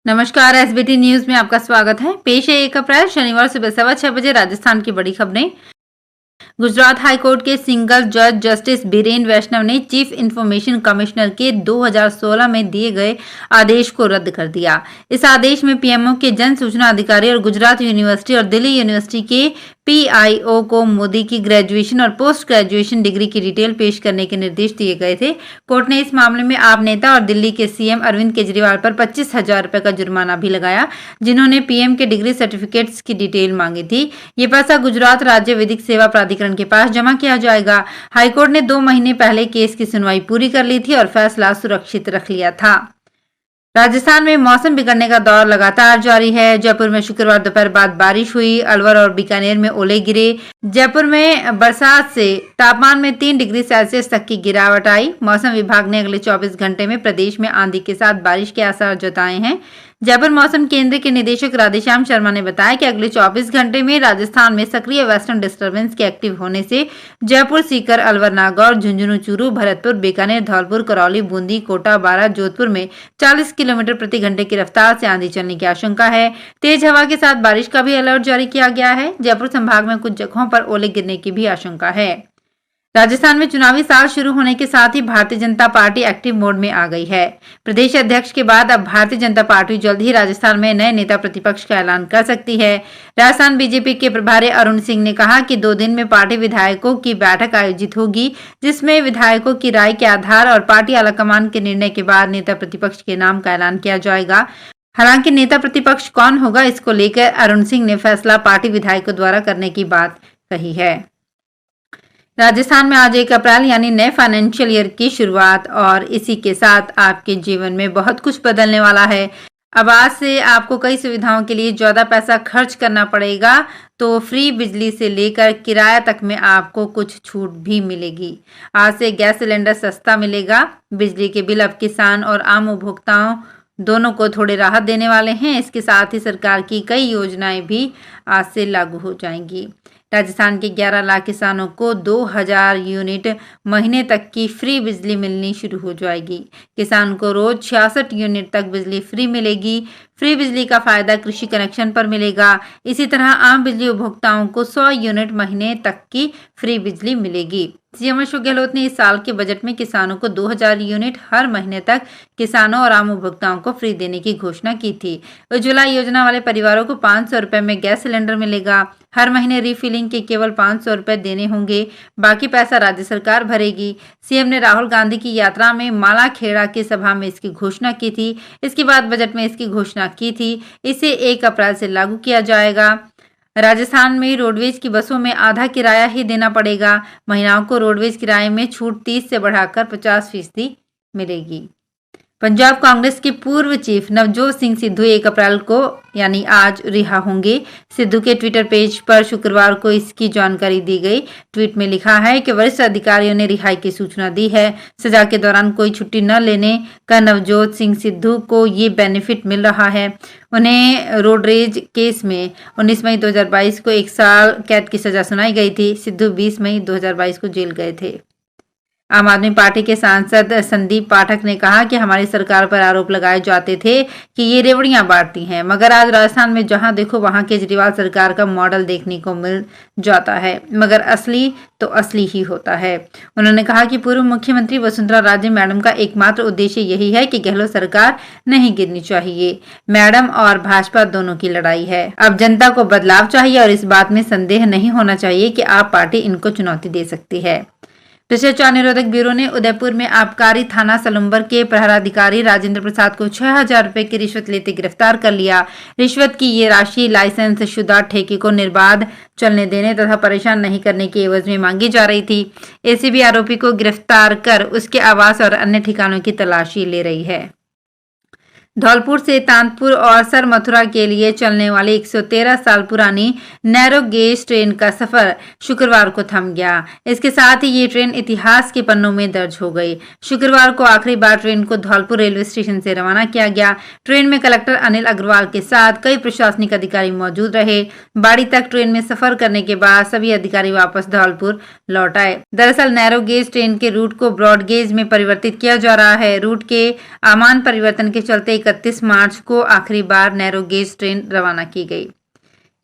नमस्कार। SBT news में आपका स्वागत है। पेश है 1 अप्रैल शनिवार सुबह 6:15 बजे राजस्थान की बड़ी खबरें। गुजरात हाईकोर्ट के सिंगल जज जस्टिस बीरेन वैष्णव ने चीफ इंफॉर्मेशन कमिश्नर के 2016 में दिए गए आदेश को रद्द कर दिया। इस आदेश में पीएमओ के जन सूचना अधिकारी और गुजरात यूनिवर्सिटी और दिल्ली यूनिवर्सिटी के पीआईओ को मोदी की ग्रेजुएशन और पोस्ट ग्रेजुएशन डिग्री की डिटेल पेश करने के निर्देश दिए गए थे। कोर्ट ने इस मामले में आप नेता और दिल्ली के सीएम अरविंद केजरीवाल पर 25,000 रुपए का जुर्माना भी लगाया, जिन्होंने पीएम के डिग्री सर्टिफिकेट्स की डिटेल मांगी थी। ये पैसा गुजरात राज्य विधिक सेवा प्राधिकरण के पास जमा किया जाएगा। हाईकोर्ट ने 2 महीने पहले केस की सुनवाई पूरी कर ली थी और फैसला सुरक्षित रख लिया था। राजस्थान में मौसम बिगड़ने का दौर लगातार जारी है। जयपुर में शुक्रवार दोपहर बाद बारिश हुई। अलवर और बीकानेर में ओले गिरे। जयपुर में बरसात से तापमान में 3 डिग्री सेल्सियस तक की गिरावट आई। मौसम विभाग ने अगले 24 घंटे में प्रदेश में आंधी के साथ बारिश के आसार जताए हैं। जयपुर मौसम केंद्र के निदेशक राधेश्याम शर्मा ने बताया कि अगले 24 घंटे में राजस्थान में सक्रिय वेस्टर्न डिस्टर्बेंस के एक्टिव होने से जयपुर, सीकर, अलवर, नागौर, झुंझुनू, चूरू, भरतपुर, बीकानेर, धौलपुर, करौली, बूंदी, कोटा, बारां, जोधपुर में 40 किलोमीटर प्रति घंटे की रफ्तार से आंधी चलने की आशंका है। तेज हवा के साथ बारिश का भी अलर्ट जारी किया गया है। जयपुर संभाग में कुछ जगहों पर ओले गिरने की भी आशंका है। राजस्थान में चुनावी साल शुरू होने के साथ ही Bharatiya Janata party active mode में आ गई है। प्रदेश अध्यक्ष के बाद अब भारतीय जनता पार्टी जल्द ही राजस्थान में नए नेता प्रतिपक्ष का ऐलान कर सकती है। राजस्थान बीजेपी के प्रभारी अरुण सिंह ने कहा कि 2 दिन में पार्टी विधायकों की बैठक आयोजित होगी, जिसमें विधायकों की राय के आधार और पार्टी आलाकमान के निर्णय के बाद नेता प्रतिपक्ष के नाम का ऐलान किया जाएगा। हालांकि नेता प्रतिपक्ष कौन होगा, इसको लेकर अरुण सिंह ने फैसला पार्टी विधायकों द्वारा करने की बात कही है। राजस्थान में आज 1 अप्रैल यानी नए फाइनेंशियल ईयर की शुरुआत और इसी के साथ आपके जीवन में बहुत कुछ बदलने वाला है। अब आज से आपको कई सुविधाओं के लिए ज्यादा पैसा खर्च करना पड़ेगा, तो फ्री बिजली से लेकर किराया तक में आपको कुछ छूट भी मिलेगी। आज से गैस सिलेंडर सस्ता मिलेगा। बिजली के बिल अब किसान और आम उपभोक्ताओं दोनों को थोड़े राहत देने वाले हैं। इसके साथ ही सरकार की कई योजनाएं भी आज से लागू हो जाएंगी। राजस्थान के 11 लाख किसानों को 2000 यूनिट महीने तक की फ्री बिजली मिलनी शुरू हो जाएगी। किसान को रोज 66 यूनिट तक बिजली फ्री मिलेगी। फ्री बिजली का फायदा कृषि कनेक्शन पर मिलेगा। इसी तरह आम बिजली उपभोक्ताओं को 100 यूनिट महीने तक की फ्री बिजली मिलेगी। सीएम अशोक गहलोत ने इस साल के बजट में किसानों को 2000 यूनिट हर महीने तक किसानों और आम उपभोक्ताओं को फ्री देने की घोषणा की थी। उज्ज्वला योजना वाले परिवारों को 500 रुपए में गैस सिलेंडर मिलेगा। हर महीने रिफिलिंग के केवल 500 रुपए देने होंगे, बाकी पैसा राज्य सरकार भरेगी। सीएम ने राहुल गांधी की यात्रा में मालाखेड़ा की सभा में इसकी घोषणा की थी। इसके बाद बजट में इसकी घोषणा की थी। इसे 1 अप्रैल से लागू किया जाएगा। राजस्थान में रोडवेज की बसों में आधा किराया ही देना पड़ेगा। महिलाओं को रोडवेज किराए में छूट 30 से बढ़ाकर 50% मिलेगी। पंजाब कांग्रेस के पूर्व चीफ नवजोत सिंह सिद्धू 1 अप्रैल को यानी आज रिहा होंगे। सिद्धू के ट्विटर पेज पर शुक्रवार को इसकी जानकारी दी गई। ट्वीट में लिखा है कि वरिष्ठ अधिकारियों ने रिहाई की सूचना दी है। सजा के दौरान कोई छुट्टी न लेने का नवजोत सिंह सिद्धू को ये बेनिफिट मिल रहा है। उन्हें रोडरेज केस में 19 मई 2022 को 1 साल कैद की सजा सुनाई गई थी। सिद्धू 20 मई 2022 को जेल गए थे। आम आदमी पार्टी के सांसद संदीप पाठक ने कहा कि हमारी सरकार पर आरोप लगाए जाते थे कि ये रेवड़ियां बांटती हैं, मगर आज राजस्थान में जहां देखो वहां केजरीवाल सरकार का मॉडल देखने को मिल जाता है, मगर असली तो असली ही होता है। उन्होंने कहा कि पूर्व मुख्यमंत्री वसुंधरा राजे मैडम का एकमात्र उद्देश्य यही है कि गहलोत सरकार नहीं गिरनी चाहिए। मैडम और भाजपा दोनों की लड़ाई है। अब जनता को बदलाव चाहिए और इस बात में संदेह नहीं होना चाहिए कि आप पार्टी इनको चुनौती दे सकती है। भ्रष्टाचार निरोधक ब्यूरो ने उदयपुर में आबकारी थाना सलुम्बर के प्रहराधिकारी राजेंद्र प्रसाद को 6000 रुपए की रिश्वत लेते गिरफ्तार कर लिया। रिश्वत की ये राशि लाइसेंस शुदा ठेके को निर्बाध चलने देने तथा परेशान नहीं करने के एवज में मांगी जा रही थी। एसीबी आरोपी को गिरफ्तार कर उसके आवास और अन्य ठिकानों की तलाशी ले रही है। धौलपुर से तांतपुर और सर मथुरा के लिए चलने वाली 113 साल पुरानी नैरो गेज ट्रेन का सफर शुक्रवार को थम गया। इसके साथ ही ये ट्रेन इतिहास के पन्नों में दर्ज हो गई। शुक्रवार को आखिरी बार ट्रेन को धौलपुर रेलवे स्टेशन से रवाना किया गया। ट्रेन में कलेक्टर अनिल अग्रवाल के साथ कई प्रशासनिक अधिकारी मौजूद रहे। बाड़ी तक ट्रेन में सफर करने के बाद सभी अधिकारी वापस धौलपुर लौट आए। दरअसल नैरो गेज ट्रेन के रूट को ब्रॉड गेज में परिवर्तित किया जा रहा है। रूट के आमान परिवर्तन के चलते 31 मार्च को आखिरी बार नैरो गेज ट्रेन रवाना की गई।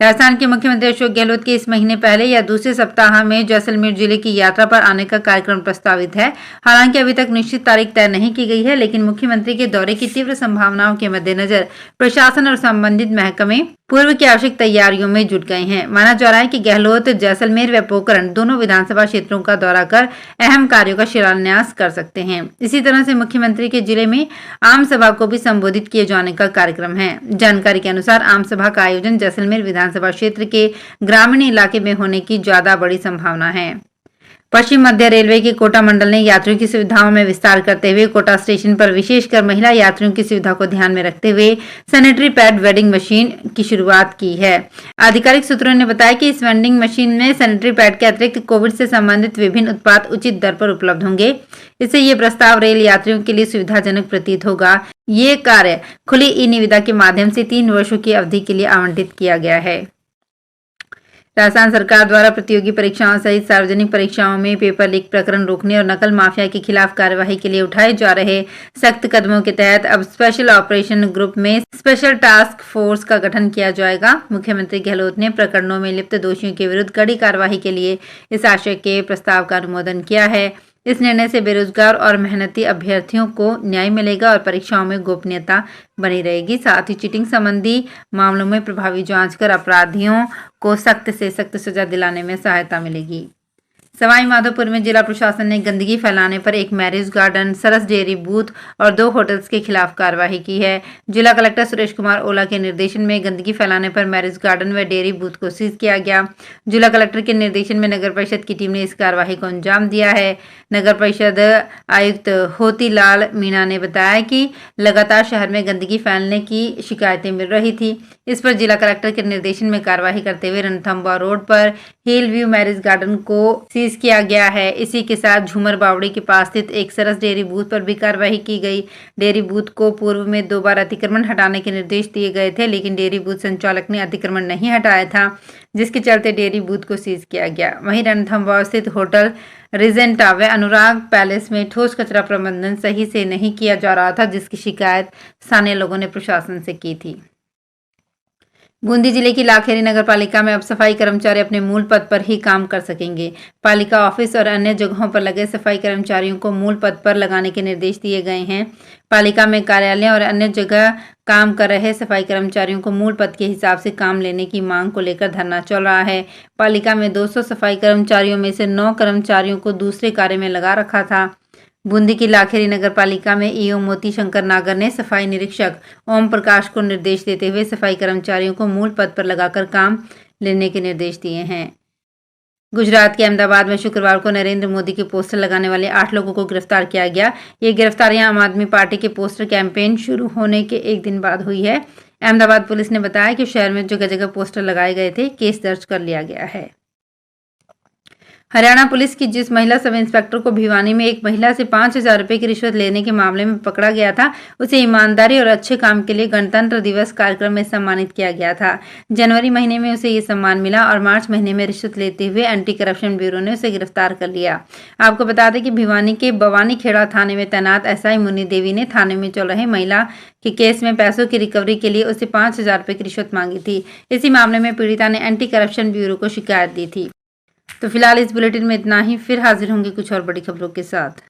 राजस्थान के मुख्यमंत्री अशोक गहलोत के इस महीने पहले या दूसरे सप्ताह में जैसलमेर जिले की यात्रा पर आने का कार्यक्रम प्रस्तावित है। हालांकि अभी तक निश्चित तारीख तय नहीं की गई है, लेकिन मुख्यमंत्री के दौरे की तीव्र संभावनाओं के मद्देनजर प्रशासन और संबंधित महकमे पूर्व की आवश्यक तैयारियों में जुट गए हैं। माना जा रहा है कि गहलोत जैसलमेर व पोखरण दोनों विधानसभा क्षेत्रों का दौरा कर अहम कार्यों का शिलान्यास कर सकते हैं। इसी तरह से मुख्यमंत्री के जिले में आम सभा को भी संबोधित किए जाने का कार्यक्रम है। जानकारी के अनुसार आम सभा का आयोजन जैसलमेर विधानसभा क्षेत्र के ग्रामीण इलाके में होने की ज्यादा बड़ी संभावना है। पश्चिम मध्य रेलवे के कोटा मंडल ने यात्रियों की सुविधाओं में विस्तार करते हुए कोटा स्टेशन पर विशेषकर महिला यात्रियों की सुविधा को ध्यान में रखते हुए सैनिटरी पैड वेंडिंग मशीन की शुरुआत की है। आधिकारिक सूत्रों ने बताया कि इस वेंडिंग मशीन में सैनिटरी पैड के अतिरिक्त कोविड से संबंधित विभिन्न उत्पाद उचित दर पर उपलब्ध होंगे। इससे ये प्रस्ताव रेल यात्रियों के लिए सुविधाजनक प्रतीत होगा। ये कार्य खुली ई निविदा के माध्यम से 3 वर्षों की अवधि के लिए आवंटित किया गया है। राजस्थान सरकार द्वारा प्रतियोगी परीक्षाओं सहित सार्वजनिक परीक्षाओं में पेपर लीक प्रकरण रोकने और नकल माफिया के खिलाफ कार्यवाही के लिए उठाए जा रहे सख्त कदमों के तहत अब स्पेशल ऑपरेशन ग्रुप में स्पेशल टास्क फोर्स का गठन किया जाएगा। मुख्यमंत्री गहलोत ने प्रकरणों में लिप्त दोषियों के विरुद्ध कड़ी कार्रवाई के लिए इस आशय के प्रस्ताव का अनुमोदन किया है। इस निर्णय से बेरोजगार और मेहनती अभ्यर्थियों को न्याय मिलेगा और परीक्षाओं में गोपनीयता बनी रहेगी। साथ ही चीटिंग संबंधी मामलों में प्रभावी जांच कर अपराधियों को सख्त से सख्त सजा दिलाने में सहायता मिलेगी। सवाई माधोपुर में जिला प्रशासन ने गंदगी फैलाने पर एक मैरिज गार्डन, सरस डेयरी बूथ और 2 होटल्स के खिलाफ कार्रवाई की है। जिला कलेक्टर सुरेश कुमार ओला के निर्देशन में गंदगी फैलाने पर मैरिज गार्डन व डेयरी बूथ को सीज किया गया। जिला कलेक्टर के निर्देशन में नगर परिषद की टीम ने इस कार्रवाई को अंजाम दिया है। नगर परिषद आयुक्त होतीलाल मीणा ने बताया कि लगातार शहर में गंदगी फैलने की शिकायतें मिल रही थी। इस पर जिला कलेक्टर के निर्देशन में कार्रवाई करते हुए रणथंबा रोड पर हिल व्यू मैरिज गार्डन को सीज किया गया है। इसी के साथ झूमर बावड़ी के पास स्थित एक सरस डेयरी बूथ पर भी कार्रवाई की गई। डेयरी बूथ को पूर्व में 2 बार अतिक्रमण हटाने के निर्देश दिए गए थे, लेकिन डेयरी बूथ संचालक ने अतिक्रमण नहीं हटाया था, जिसके चलते डेयरी बूथ को सीज किया गया। वहीं रणथंबा स्थित होटल रिजेंटा व अनुराग पैलेस में ठोस कचरा प्रबंधन सही से नहीं किया जा रहा था, जिसकी शिकायत स्थानीय लोगों ने प्रशासन से की थी। बूंदी जिले की लाखेरी नगर पालिका में अब सफाई कर्मचारी अपने मूल पद पर ही काम कर सकेंगे। पालिका ऑफिस और अन्य जगहों पर लगे सफाई कर्मचारियों को मूल पद पर लगाने के निर्देश दिए गए हैं। पालिका में कार्यालय और अन्य जगह काम कर रहे सफाई कर्मचारियों को मूल पद के हिसाब से काम लेने की मांग को लेकर धरना चल रहा है। पालिका में 200 सफाई कर्मचारियों में से 9 कर्मचारियों को दूसरे कार्य में लगा रखा था। बूंदी की लाखेरी नगर पालिका में ईओ मोती शंकर नागर ने सफाई निरीक्षक ओम प्रकाश को निर्देश देते हुए सफाई कर्मचारियों को मूल पद पर लगाकर काम लेने के निर्देश दिए हैं। गुजरात के अहमदाबाद में शुक्रवार को नरेंद्र मोदी के पोस्टर लगाने वाले 8 लोगों को गिरफ्तार किया गया। ये गिरफ्तारियां आम आदमी पार्टी के पोस्टर कैंपेन शुरू होने के 1 दिन बाद हुई है। अहमदाबाद पुलिस ने बताया कि शहर में जगह जगह पोस्टर लगाए गए थे, केस दर्ज कर लिया गया है। हरियाणा पुलिस की जिस महिला सब इंस्पेक्टर को भिवानी में एक महिला से 5,000 रुपए की रिश्वत लेने के मामले में पकड़ा गया था, उसे ईमानदारी और अच्छे काम के लिए गणतंत्र दिवस कार्यक्रम में सम्मानित किया गया था। जनवरी महीने में उसे ये सम्मान मिला और मार्च महीने में रिश्वत लेते हुए एंटी करप्शन ब्यूरो ने उसे गिरफ्तार कर लिया। आपको बता दें कि भिवानी के बवानी खेड़ा थाने में तैनात एसआई मुन्नी देवी ने थाने में चल रहे महिला के केस में पैसों की रिकवरी के लिए उसे 5,000 रुपए की रिश्वत मांगी थी। इसी मामले में पीड़िता ने एंटी करप्शन ब्यूरो को शिकायत दी थी। तो फिलहाल इस बुलेटिन में इतना ही। फिर हाजिर होंगे कुछ और बड़ी खबरों के साथ।